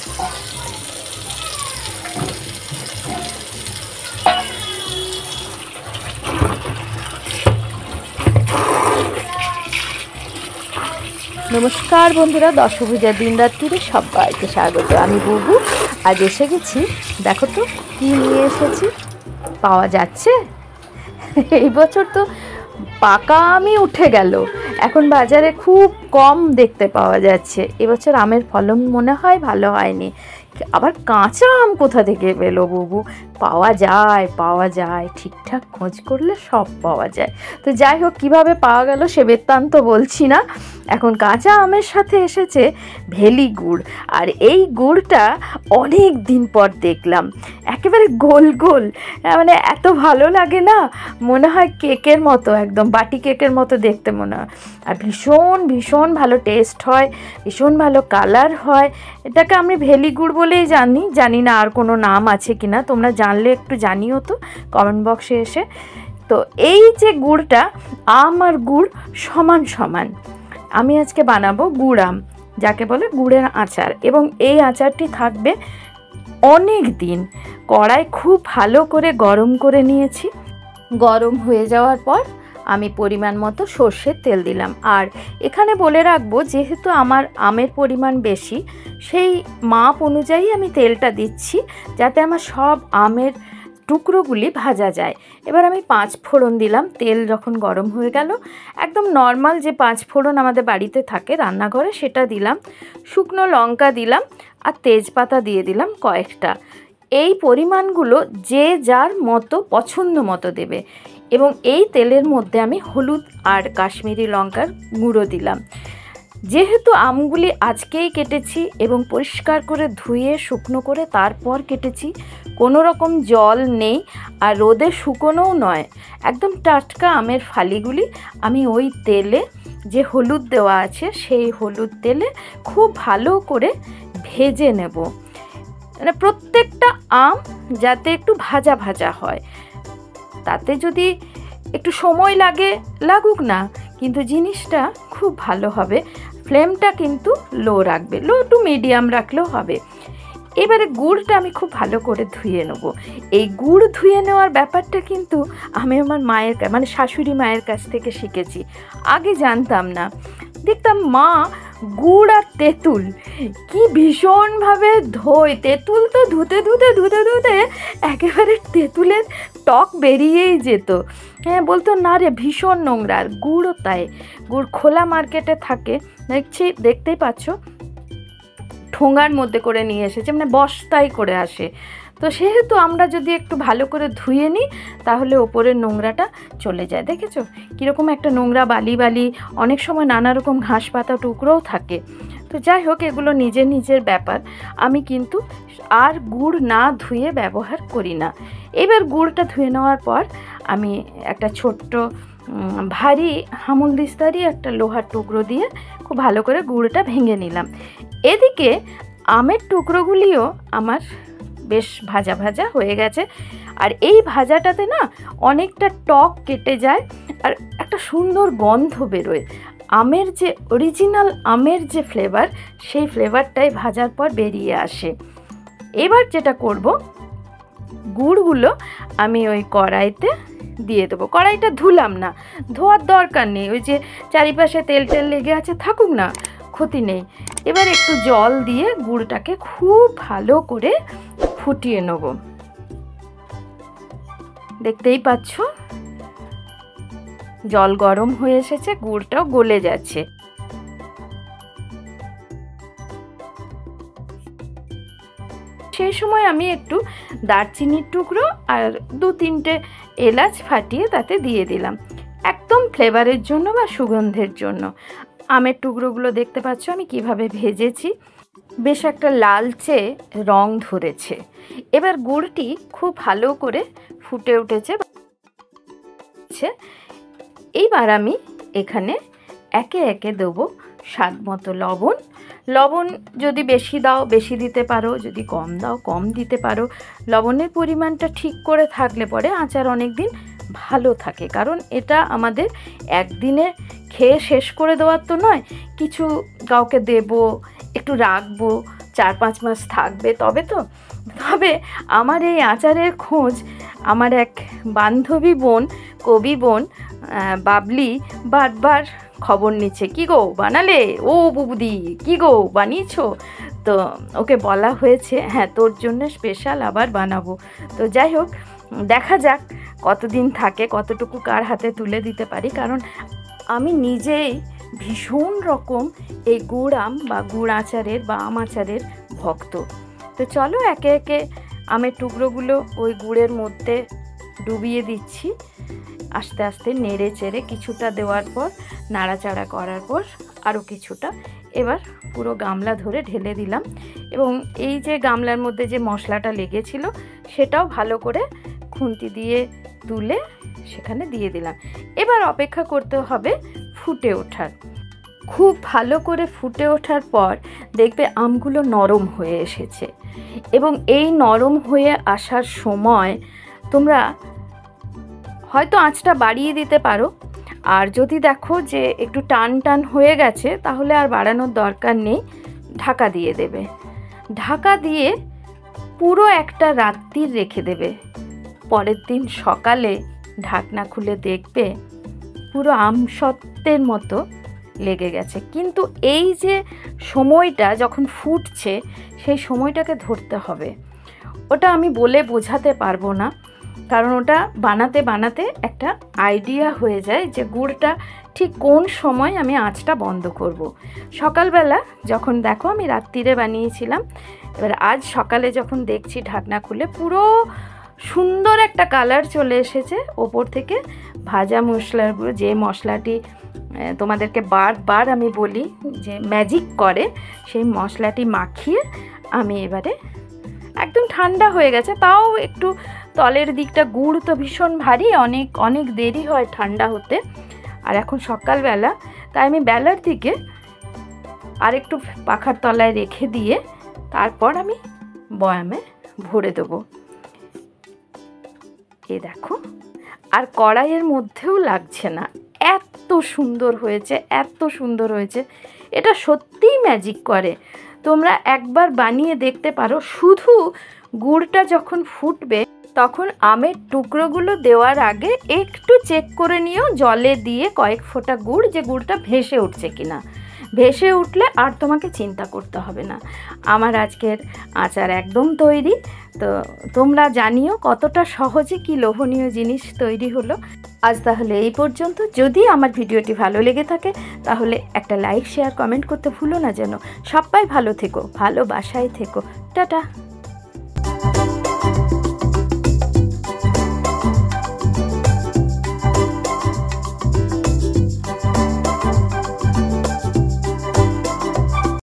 নমস্কার বন্ধুরা, দশভূজার দিন রাত্রিরে সবাইকে স্বাগত। আমি বুবু। আজ এসে গেছি, দেখো তো কি নিয়ে এসেছি। পাওয়া যাচ্ছে এই বছর তো পাকা আমই উঠে গেল, এখন বাজারে খুব কম দেখতে পাওয়া যাচ্ছে। এবছর আমের ফলন মনে হয় ভালো হয়নি। আবার কাঁচা আম কোথা থেকে পেলো বুবু? পাওয়া যায় ঠিকঠাক খোঁজ করলে সব পাওয়া যায়। তো যাই হোক, কীভাবে পাওয়া গেল সে বৃত্তান্ত বলছি না। এখন কাঁচা আমের সাথে এসেছে ভেলি গুড়, আর এই গুড়টা অনেক দিন পর দেখলাম। একেবারে গোল গোল, মানে এত ভালো লাগে না, মনে হয় কেকের মতো, একদম বাটি কেকের মতো দেখতে মনে হয়। আর ভীষণ ভীষণ ভালো টেস্ট হয়, ভীষণ ভালো কালার হয়। এটাকে আমি ভেলি গুড় বলেই জানি না আর কোনো নাম আছে কি না, তোমরা জানলে একটু জানিও তো কমেন্ট বক্সে এসে। তো এই যে গুড়টা, আম আর গুড় সমান সমান, আমি আজকে বানাবো গুড় আম, যাকে বলে গুড়ের আচার। এবং এই আচারটি থাকবে অনেক দিন। কড়াই খুব ভালো করে গরম করে নিয়েছি। গরম হয়ে যাওয়ার পর আমি পরিমাণ মতো সর্ষের তেল দিলাম। আর এখানে বলে রাখবো, যেহেতু আমার আমের পরিমাণ বেশি, সেই মাপ অনুযায়ী আমি তেলটা দিচ্ছি, যাতে আমার সব আমের টুকরোগুলি ভাজা যায়। এবার আমি 5 ফোড়ন দিলাম। তেল যখন গরম হয়ে গেল, একদম নর্মাল যে 5 ফোড়ন আমাদের বাড়িতে থাকে রান্নাঘরে, সেটা দিলাম। শুকনো লঙ্কা দিলাম আর তেজপাতা দিয়ে দিলাম কয়েকটা। এই পরিমাণগুলো যে যার মতো পছন্দ মতো দেবে। এবং এই তেলের মধ্যে আমি হলুদ আর কাশ্মীরি লঙ্কার গুঁড়ো দিলাম। যেহেতু আমগুলি আজকেই কেটেছি এবং পরিষ্কার করে ধুয়ে শুকনো করে তারপর কেটেছি, কোনো রকম জল নেই আর রোদে শুকোনোও নয়, একদম টাটকা আমের ফালিগুলি আমি ওই তেলে, যে হলুদ দেওয়া আছে সেই হলুদ তেলে খুব ভালো করে ভেজে নেব। মানে প্রত্যেকটা আম যাতে একটু ভাজা ভাজা হয়। তাতে যদি একটু সময় লাগুক না, কিন্তু জিনিসটা খুব ভালো হবে। ফ্লেমটা কিন্তু লো রাখবে, লো টু মিডিয়াম রাখলেও হবে। এবারে গুড়টা আমি খুব ভালো করে ধুয়ে নেব। এই গুড় ধুয়ে নেওয়ার ব্যাপারটা কিন্তু আমি আমার মায়ের, মানে শাশুড়ি মায়ের কাছ থেকে শিখেছি। আগে জানতাম না, দেখতাম মা গুড় আর তেঁতুল কি ভীষণভাবে ধোয়। তেঁতুল তো ধুতে একেবারে তেঁতুলের টক বেরিয়েই যেত। হ্যাঁ, বলতো না রে ভীষণ নোংরা। আর গুড়ও তাই, গুড় খোলা মার্কেটে থাকে, দেখতেই পাচ্ছ, ঠোঙার মধ্যে করে নিয়ে এসেছে, মানে বস্তায় করে আসে। তো সেহেতু আমরা যদি একটু ভালো করে ধুয়ে নিই, তাহলে ওপরের নোংরাটা চলে যায়। দেখেছো কীরকম একটা নোংরা বালি, অনেক সময় নানা রকম ঘাস পাতা টুকরোও থাকে। তো যাই হোক, এগুলো নিজের ব্যাপার। আমি কিন্তু আর গুড় না ধুয়ে ব্যবহার করি না। এবার গুড়টা ধুয়ে নেওয়ার পর আমি একটা ছোট্ট ভারী হামুলদিস্তারি একটা লোহার টুকরো দিয়ে খুব ভালো করে গুড়টা ভেঙে নিলাম। এদিকে আমের টুকরোগুলিও আমার বেশ ভাজা ভাজা হয়ে গেছে। আর এই ভাজাটাতে না অনেকটা টক কেটে যায় আর একটা সুন্দর গন্ধ বেরোয়। আমের যে অরিজিনাল আমের যে ফ্লেভার, সেই ফ্লেভারটাই ভাজার পর বেরিয়ে আসে। এবার যেটা করব, গুড়গুলো আমি ওই কড়াইতে দিয়ে দেবো। কড়াইটা ধুলাম না, ধোয়ার দরকার নেই, ওই যে চারিপাশে তেল লেগে আছে, থাকুক না, ক্ষতি নেই। এবার একটু জল দিয়ে গুড়টাকে খুব ভালো করে ফুটিয়ে নেব। দেখতেই পাচ্ছ জল গরম হয়ে এসেছে, গুড়টাও গলে যাচ্ছে। সেই সময় আমি একটু দারচিনির টুকরো আর 2-3টে এলাচ ফাটিয়ে তাতে দিয়ে দিলাম, একদম ফ্লেভারের জন্য বা সুগন্ধের জন্য। আমের টুকরোগুলো দেখতে পাচ্ছ আমি কিভাবে ভেজেছি, বেশ একটা লালচে রং ধরেছে। এবার গুড়টি খুব ভালো করে ফুটে উঠেছে। এইবার আমি এখানে একে একে দেবো স্বাদ মতো লবণ। লবণ যদি বেশি দাও বেশি দিতে পারো, যদি কম দাও কম দিতে পারো। লবণের পরিমাণটা ঠিক করে থাকলে পরে আচার অনেক দিন ভালো থাকে, কারণ এটা আমাদের একদিনে খেয়ে শেষ করে দেওয়ার তো নয়, কিছু কাউকে দেবো, একটু রাখবো, 4-5 মাস থাকবে তবে তো। তবে আমার এই আচারের খোঁজ আমার এক বান্ধবী বোন, কবি বোন বাবলি বারবার খবর নিচ্ছে, কী গো বানালে, ও বুবুদি কী গো বানিয়েছো। তো ওকে বলা হয়েছে হ্যাঁ তোর জন্য স্পেশাল আবার বানাবো। তো যাই হোক, দেখা যাক কতদিন থাকে, কতটুকু কার হাতে তুলে দিতে পারি। কারণ আমি নিজেই ভীষণ রকম এই গুড় আম বা গুড় আচারের বা আম আচারের ভক্ত। তো চলো একে একে আমের টুকরোগুলো ওই গুড়ের মধ্যে ডুবিয়ে দিচ্ছি, আস্তে আস্তে নেড়ে চেড়ে কিছুটা দেওয়ার পর নাড়াচাড়া করার পর আরও কিছুটা, এবার পুরো গামলা ধরে ঢেলে দিলাম। এবং এই যে গামলার মধ্যে যে মশলাটা লেগেছিল সেটাও ভালো করে খুন্তি দিয়ে তুলে সেখানে দিয়ে দিলাম। এবার অপেক্ষা করতে হবে ফুটে ওঠার। খুব ভালো করে ফুটে ওঠার পর দেখবে আমগুলো নরম হয়ে এসেছে, এবং এই নরম হয়ে আসার সময় তোমরা হয়তো আঁচটা বাড়িয়ে দিতে পারো। আর যদি দেখো যে একটু টান টান হয়ে গেছে তাহলে আর বাড়ানোর দরকার নেই, ঢাকা দিয়ে দেবে। ঢাকা দিয়ে পুরো একটা রাত্রি রেখে দেবে। পরের দিন সকালে ঢাকনা খুলে দেখবে পুরো আমসত্ত্বের মতো লেগে গেছে। কিন্তু এই যে সময়টা যখন ফুটছে সেই সময়টাকে ধরতে হবে, ওটা আমি বলে বোঝাতে পারবো না। কারণ ওটা বানাতে বানাতে একটা আইডিয়া হয়ে যায় যে গুড়টা ঠিক কোন সময় আমি আঁচটা বন্ধ করব। সকালবেলা যখন দেখো আমি রাত্রিরে বানিয়েছিলাম, এবার আজ সকালে যখন দেখছি ঢাকনা খুলে পুরো সুন্দর একটা কালার চলে এসেছে। ওপর থেকে ভাজা মশলার গুঁড়ো, যে মশলাটি তোমাদেরকে বারবার আমি বলি যে ম্যাজিক করে, সেই মশলাটি মাখিয়ে আমি এবারে একদম ঠান্ডা হয়ে গেছে, তাও একটু তলের দিকটা, গুড় তো ভীষণ ভারী, অনেক অনেক দেরি হয় ঠান্ডা হতে। আর এখন সকালবেলা, তাই আমি বেলার দিকে আর একটু পাখার তলায় রেখে দিয়ে তারপর আমি বয়ামে ভরে দেবো। এ দেখো, আর কড়াইয়ের মধ্যেও লাগছে না, এত সুন্দর হয়েছে, এত সুন্দর হয়েছে। এটা সত্যিই ম্যাজিক করে, তোমরা একবার বানিয়ে দেখতে পারো। শুধু গুড়টা যখন ফুটবে তখন আমের টুকরোগুলো দেওয়ার আগে একটু চেক করে নিও জলে দিয়ে কয়েক ফোঁটা গুড়, যে গুড়টা ভেসে উঠছে কিনা। ভেসে উঠলে আর তোমাকে চিন্তা করতে হবে না। আমার আজকের আচার একদম তৈরি। তো তোমরা জানিও কতটা সহজে কি লোভনীয় জিনিস তৈরি হলো। আজ তাহলে এই পর্যন্ত। যদি আমার ভিডিওটি ভালো লেগে থাকে তাহলে একটা লাইক, শেয়ার, কমেন্ট করতে ভুলো না যেন। সবাই ভালো থেকো, ভালোবাসায় থেকো। টাটা।